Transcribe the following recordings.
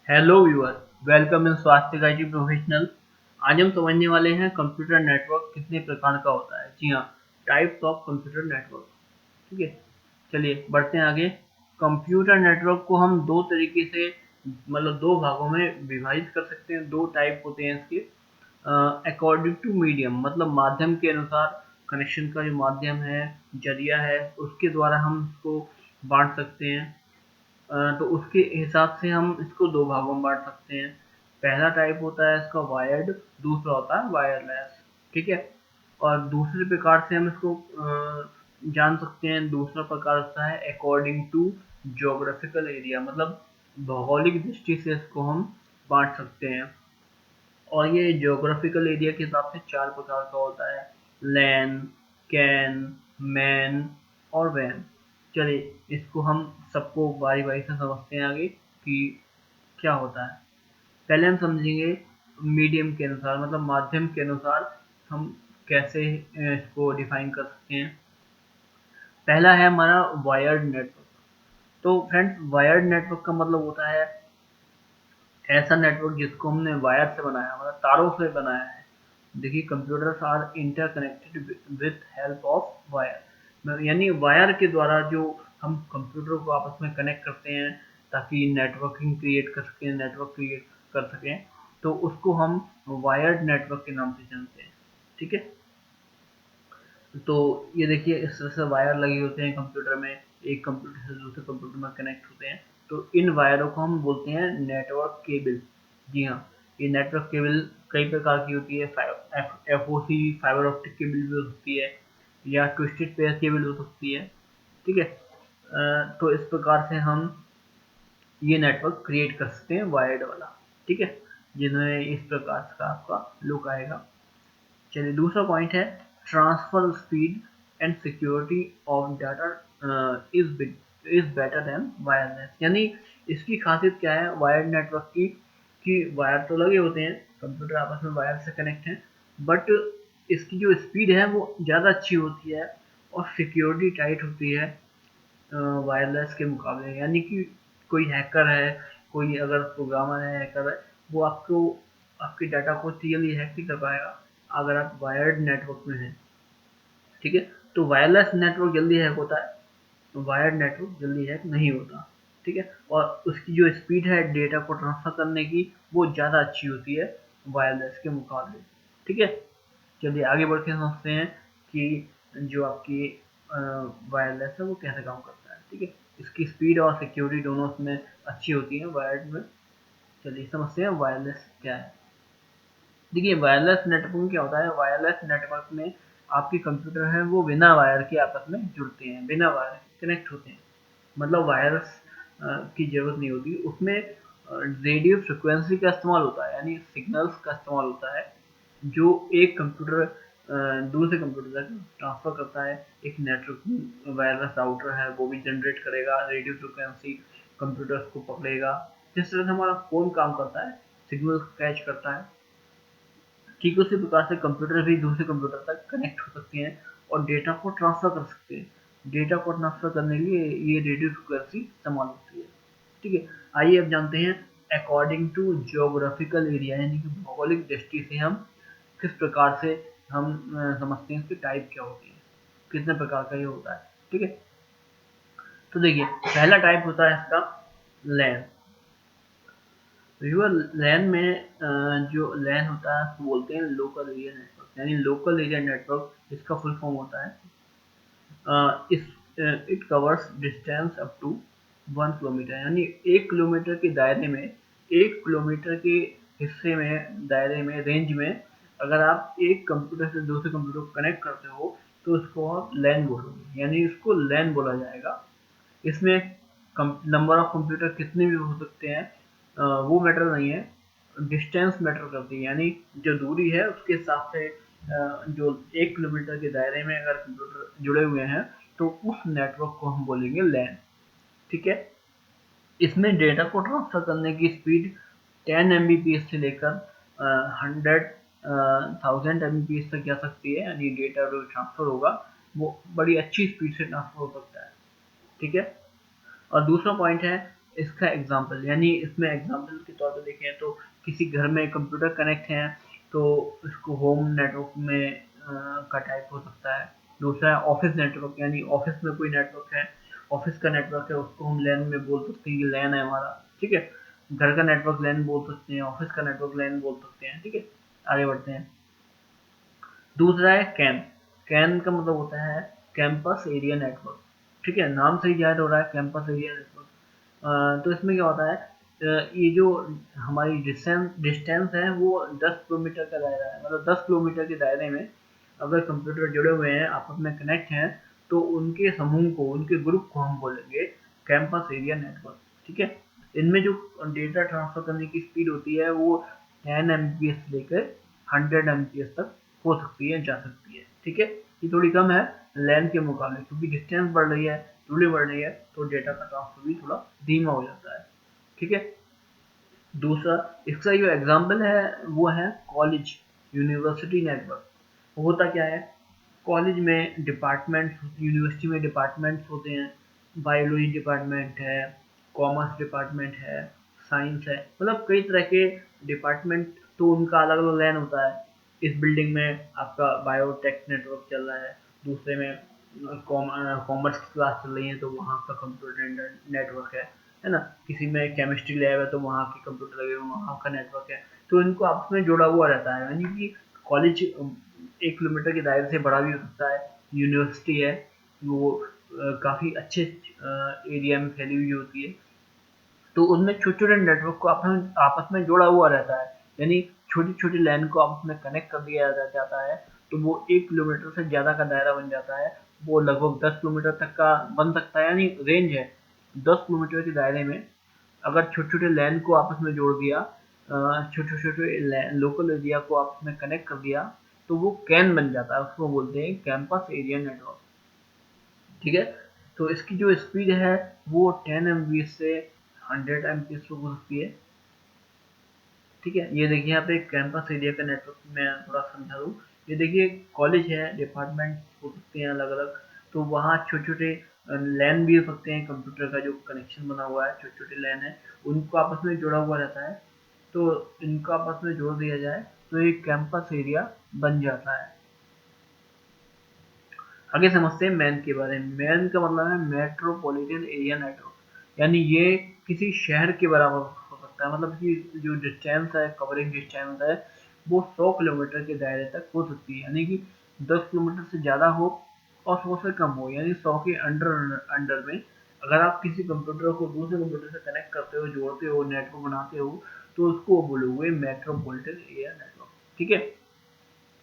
Hello viewer, welcome in स्वास्थ्य का professional. आज हम समझने वाले हैं कंप्यूटर नेटवर्क कितने प्रकार का होता है। जी हाँ, टाइप्स ऑफ कंप्यूटर नेटवर्क। ठीक है, चलिए बढ़ते हैं आगे। कंप्यूटर नेटवर्क को हम दो तरीके से मतलब दो भागों में विभाजित कर सकते हैं। दो टाइप होते हैं इसके। अकॉर्डिंग टू मीडियम मतलब माध्यम के अनुसार, कनेक्शन का जो माध्यम है, जरिया है, उसके द्वारा हम इसको बांट सकते हैं। तो उसके हिसाब से हम इसको दो भागों में बांट सकते हैं। पहला टाइप होता है इसका वायर्ड, दूसरा होता है वायरलेस। ठीक है, और दूसरे प्रकार से हम इसको जान सकते हैं। दूसरा प्रकार होता है अकॉर्डिंग टू ज्योग्राफिकल एरिया, मतलब भौगोलिक दृष्टि से इसको हम बांट सकते हैं। और ये ज्योग्राफिकल एरिया के हिसाब से चार प्रकार का होता है: लैन, कैन, मैन और वैन। चलिए इसको हम सबको बारी बारी से समझते हैं आगे कि क्या होता है। पहले हम समझेंगे मीडियम के अनुसार, मतलब माध्यम के अनुसार हम कैसे इसको डिफाइन कर सकते हैं। पहला है हमारा वायर्ड नेटवर्क। तो फ्रेंड्स, वायर्ड नेटवर्क का मतलब होता है ऐसा नेटवर्क जिसको हमने वायर से बनाया, मतलब तारों से बनाया है। देखिए, computers are interconnected with help of wire, यानी वायर के द्वारा जो हम कंप्यूटर को आपस में कनेक्ट करते हैं ताकि नेटवर्किंग क्रिएट कर सकें, नेटवर्क क्रिएट कर सकें, तो उसको हम वायर्ड नेटवर्क के नाम से जानते हैं। ठीक है, तो ये देखिए इस तरह से वायर लगे होते हैं कंप्यूटर में, एक कंप्यूटर से दूसरे कंप्यूटर में कनेक्ट होते हैं। तो इन वायरों को हम बोलते हैं नेटवर्क केबल। जी हाँ, ये नेटवर्क केबल कई प्रकार की होती है। FOC फाइबर ऑप्टिक केबल भी हो सकती है, या ट्विस्टेड पेयर केबल हो सकती है। ठीक है, तो इस प्रकार से हम ये नेटवर्क क्रिएट कर सकते हैं वायर्ड वाला। ठीक है, जिनमें इस प्रकार का आपका लुक आएगा। चलिए दूसरा पॉइंट है transfer speed and security of data is better than wireless. यानी इसकी खासियत क्या है वायर्ड नेटवर्क की, कि वायर तो लगे होते हैं, कंप्यूटर आपस में वायर से कनेक्ट है, बट इसकी जो स्पीड है वो ज़्यादा अच्छी होती है और सिक्योरिटी टाइट होती है वायरलेस के मुकाबले। यानी कि कोई हैकर है, कोई अगर प्रोग्रामर है, हैकर है, वो आपको आपके डाटा को रियली हैक नहीं कर पाएगा अगर आप वायर्ड नेटवर्क में हैं। ठीक है, तो वायरलेस नेटवर्क जल्दी हैक होता है, वायर्ड नेटवर्क जल्दी हैक नहीं होता। ठीक है, और उसकी जो स्पीड है डेटा को ट्रांसफर करने की, वो ज़्यादा अच्छी होती है वायरलेस के मुकाबले। ठीक है, चलिए आगे बढ़ के समझते हैं कि जो आपकी वायरलेस है वो कैसे काम करता है। ठीक है, इसकी स्पीड और सिक्योरिटी दोनों उसमें अच्छी होती है वायर्ड में। चलिए समझते हैं वायरलेस क्या है। देखिए वायरलेस नेटवर्क में क्या होता है, वायरलेस नेटवर्क में आपके कंप्यूटर है वो बिना वायर के आपस में जुड़ते हैं, बिना वायर कनेक्ट होते हैं। मतलब वायर्स की जरूरत नहीं होती उसमें। रेडियो फ्रिक्वेंसी का इस्तेमाल होता है, यानी सिग्नल्स का इस्तेमाल होता है, जो एक कंप्यूटर दूसरे कंप्यूटर तक ट्रांसफर करता है। एक नेटवर्क वायरलेस राउटर है, वो भी जनरेट करेगा रेडियो फ्रिक्वेंसी, कंप्यूटर्स को पकड़ेगा। जिस तरह से हमारा फोन काम करता है, सिग्नल कैच करता है, ठीक उसी प्रकार से कंप्यूटर भी दूसरे कंप्यूटर तक कनेक्ट हो सकते हैं और डेटा को ट्रांसफर कर सकते हैं। डेटा को ट्रांसफर करने के लिए ये रेडियो फ्रिक्वेंसी इस्तेमाल होती है। ठीक है, आइए अब जानते हैं अकॉर्डिंग टू ज्योग्राफिकल एरिया, यानी कि भौगोलिक दृष्टि से हम किस प्रकार से हम समझते हैं इसके टाइप क्या होती है, कितने प्रकार का ये होता है। ठीक है, तो देखिए पहला टाइप होता है इसका लैन। व्यूअर, लैन में जो लैन होता है उसको बोलते हैं लोकल एरिया नेटवर्क, यानी लोकल एरिया नेटवर्क इसका फुल फॉर्म होता है। इस it covers distance up to 1 kilometer, यानी 1 किलोमीटर के दायरे में, 1 किलोमीटर के हिस्से में, दायरे में, रेंज में अगर आप एक कंप्यूटर से दूसरे कंप्यूटर को कनेक्ट करते हो तो उसको आप लैन बोलोगे, यानी इसको लैन बोला जाएगा। इसमें नंबर ऑफ कंप्यूटर कितने भी हो सकते हैं वो मैटर नहीं है, डिस्टेंस मैटर करती है। यानी जो दूरी है उसके हिसाब से जो 1 किलोमीटर के दायरे में अगर कंप्यूटर जुड़े हुए हैं तो उस नेटवर्क को हम बोलेंगे लैन। ठीक है, इसमें डेटा को ट्रांसफर करने की स्पीड 10 Mbps से लेकर 100,000 Mbps तक जा सकती है, यानी डेटा जो ट्रांसफर होगा वो बड़ी अच्छी स्पीड से ट्रांसफर हो सकता है। ठीक है, और दूसरा पॉइंट है इसका एग्जांपल, यानी इसमें एग्जांपल के तौर पे देखें तो किसी घर में कंप्यूटर कनेक्ट है तो इसको होम नेटवर्क में का टाइप हो सकता है। दूसरा है ऑफिस नेटवर्क, यानी ऑफिस में कोई नेटवर्क है, ऑफिस का नेटवर्क है, उसको हम लैन में बोल सकते हैं कि लैन है हमारा, ठीक है। घर का नेटवर्क लैन बोल सकते हैं, ऑफिस का नेटवर्क लैन बोल सकते हैं, ठीक है। आगे बढ़ते हैं। दूसरा है कैन। कैन का मतलब होता है कैंपस एरिया नेटवर्क, ठीक है, नाम से ही जाहिर हो रहा है कैंपस एरिया नेटवर्क। तो इसमें क्या होता है, ये जो हमारी डिस्टेंस डिस्टेंस है वो 10 किलोमीटर का दायरा है, मतलब 10 किलोमीटर के दायरे में अगर कंप्यूटर जुड़े हुए हैं, आपस में कनेक्ट हैं, तो उनके समूह को, उनके ग्रुप को हम बोलेंगे कैंपस एरिया नेटवर्क, ठीक है। इनमें जो डेटा ट्रांसफर करने की स्पीड होती है वो 10 एमबीपीएस से लेकर 100 एमबीपीएस तक हो सकती है, जा सकती है, ठीक है। ये थोड़ी कम है लैन के मुकाबले, क्योंकि डिस्टेंस बढ़ रही है, दूरी बढ़ रही है, तो डेटा का ट्रांसफर भी थोड़ा धीमा हो जाता है, ठीक है। दूसरा, इसका जो एग्जाम्पल है वो है कॉलेज यूनिवर्सिटी नेटवर्क। होता क्या है, कॉलेज में डिपार्टमेंट, यूनिवर्सिटी में डिपार्टमेंट्स होते हैं, बायोलॉजी डिपार्टमेंट है, कॉमर्स डिपार्टमेंट है, साइंस है, मतलब कई तरह के डिपार्टमेंट, तो उनका अलग अलग लैन होता है। इस बिल्डिंग में आपका बायोटेक नेटवर्क चल रहा है, दूसरे में कॉमर्स की क्लास चल रही है तो वहाँ का कंप्यूटर नेटवर्क है ना, किसी में केमिस्ट्री लैब है तो वहाँ के कंप्यूटर लगे हुए वहाँ का नेटवर्क है। तो इनको आपस में जुड़ा हुआ रहता है, यानी कि कॉलेज 1 किलोमीटर के दायरे से बड़ा भी हो सकता है, यूनिवर्सिटी है वो काफ़ी अच्छे एरिया में फैली हुई होती है, तो उनमें छोटे छोटे नेटवर्क को आपस में जोड़ा हुआ रहता है, यानी छोटी छोटी लाइन को आपस में कनेक्ट कर दिया जाता है, तो वो 1 किलोमीटर से ज़्यादा का दायरा बन जाता है, वो लगभग 10 किलोमीटर तक का बन सकता है, यानी रेंज है 10 किलोमीटर के दायरे में। अगर छोटे छोटे लैन को आपस में जोड़ दिया, छोटे छोटे लोकल एरिया को आपस में कनेक्ट कर दिया, तो वो कैन बन जाता है, उसको बोलते हैं कैंपस एरिया नेटवर्क, ठीक है। तो इसकी जो स्पीड है वो 10 एमबी से 100 एमबी तक हो सकती है, ठीक है। ये देखिए यहाँ पे कैंपस एरिया का नेटवर्क मैं थोड़ा समझा दूँ। ये देखिए कॉलेज है, डिपार्टमेंट हो सकते हैं अलग अलग, तो वहाँ छोटे छोटे लैन भी हो सकते हैं, कंप्यूटर का जो कनेक्शन बना हुआ है छोटे छोटे लैन है, उनको आपस में जुड़ा हुआ रहता है, तो इनको आपस में जोड़ दिया जाए तो एक कैंपस एरिया बन जाता है। आगे समझते हैं मैन के बारे में। मैन का मतलब है मेट्रोपॉलिटन एरिया नेटवर्क, यानी ये किसी शहर के बराबर हो सकता है, मतलब कि जो डिस्टेंस है, कवरिंग डिस्टेंस है, वो 100 किलोमीटर के दायरे तक हो सकती है, यानी कि 10 किलोमीटर से ज़्यादा हो और 100 से कम हो, यानी 100 के अंडर अंडर में अगर आप किसी कंप्यूटर को दूसरे कंप्यूटर से कनेक्ट करते हो, जोड़ते हो, नेटवर्क बनाते हो, तो उसको बोलोगे मेट्रोपॉलिटन एरिया नेटवर्क, ठीक है।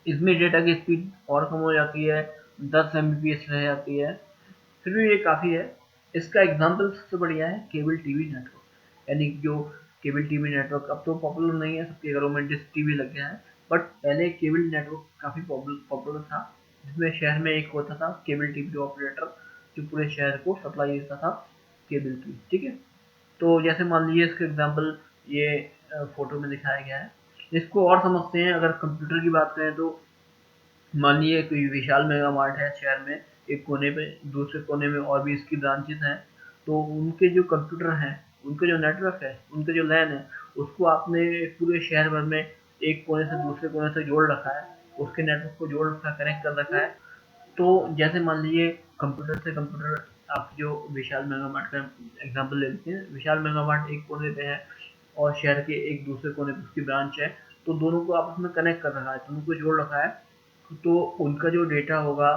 इसमें डेटा की स्पीड और कम हो जाती है, 10 एमबीपीएस रह जाती है, फिर भी ये काफ़ी है। इसका एग्जांपल सबसे बढ़िया है केबल टीवी नेटवर्क, यानी जो केबल टीवी नेटवर्क अब तो पॉपुलर नहीं है, सबके घरों में डिश टीवी लग गया है, बट पहले केबल नेटवर्क काफ़ी पॉपुलर था, जिसमें शहर में एक होता था केबल टीवी ऑपरेटर, जो पूरे शहर को सप्लाई देता था केबल की, ठीक है। तो जैसे मान लीजिए इसका एग्जांपल ये फोटो में दिखाया गया है। इसको और समझते हैं, अगर कंप्यूटर की बात करें तो मान लीजिए कोई विशाल मेगा मार्ट है शहर में, एक कोने पे, दूसरे कोने में और भी इसकी ब्रांचेस हैं, तो उनके जो कंप्यूटर हैं, उनका जो नेटवर्क है, उनका जो लैन है, उसको आपने पूरे शहर भर में एक कोने से दूसरे कोने से जोड़ रखा है, उसके नेटवर्क को जोड़ रखा है, कनेक्ट कर रखा है। तो जैसे मान लीजिए कंप्यूटर से कंप्यूटर, आप जो विशाल मेगा मार्ट का एग्जांपल ले लेते हैं, विशाल मेगा मार्ट एक कोने पे है और शहर के एक दूसरे कोने पे उसकी ब्रांच है, तो दोनों को आपस में कनेक्ट कर रखा है, दोनों को जोड़ रखा है, तो उनका जो डेटा होगा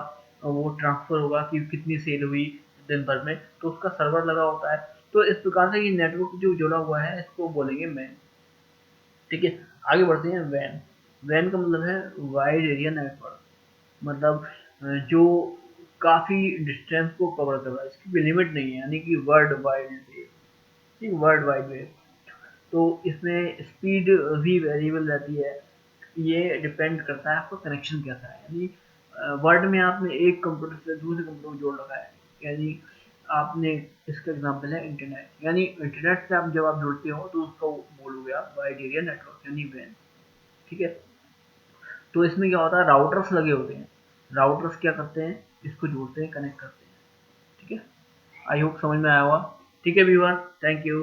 वो ट्रांसफर होगा कि कितनी सेल हुई दिन भर में, तो उसका सर्वर लगा होता है। तो इस प्रकार से ये नेटवर्क जो जुड़ा हुआ है इसको बोलेंगे मैन, ठीक है। आगे बढ़ते हैं वैन। वैन का मतलब है वाइड एरिया नेटवर्क, मतलब जो काफ़ी डिस्टेंस को कवर कर रहा है, इसकी कोई लिमिट नहीं है, यानी कि वर्ल्ड वाइड वेब, ठीक, वर्ल्ड वाइड वेब। तो इसमें स्पीड भी वेरिएबल रहती है, ये डिपेंड करता है आपका कनेक्शन कैसा है, यानी वर्ल्ड में आपने एक कंप्यूटर से दूसरे कंप्यूटर को जोड़ रखा है, यानी आपने, इसका एग्जांपल है इंटरनेट, यानी इंटरनेट से आप जब आप जुड़ते हो तो उसको बोलोगे आप वाइड एरिया नेटवर्क, यानी वैन, ठीक है। तो इसमें क्या होता है, राउटर्स लगे होते हैं, राउटर्स क्या करते हैं, इसको जोड़ते हैं, कनेक्ट करते हैं, ठीक है। आई होप समझ में आया होगा, ठीक है व्यूअर, थैंक यू।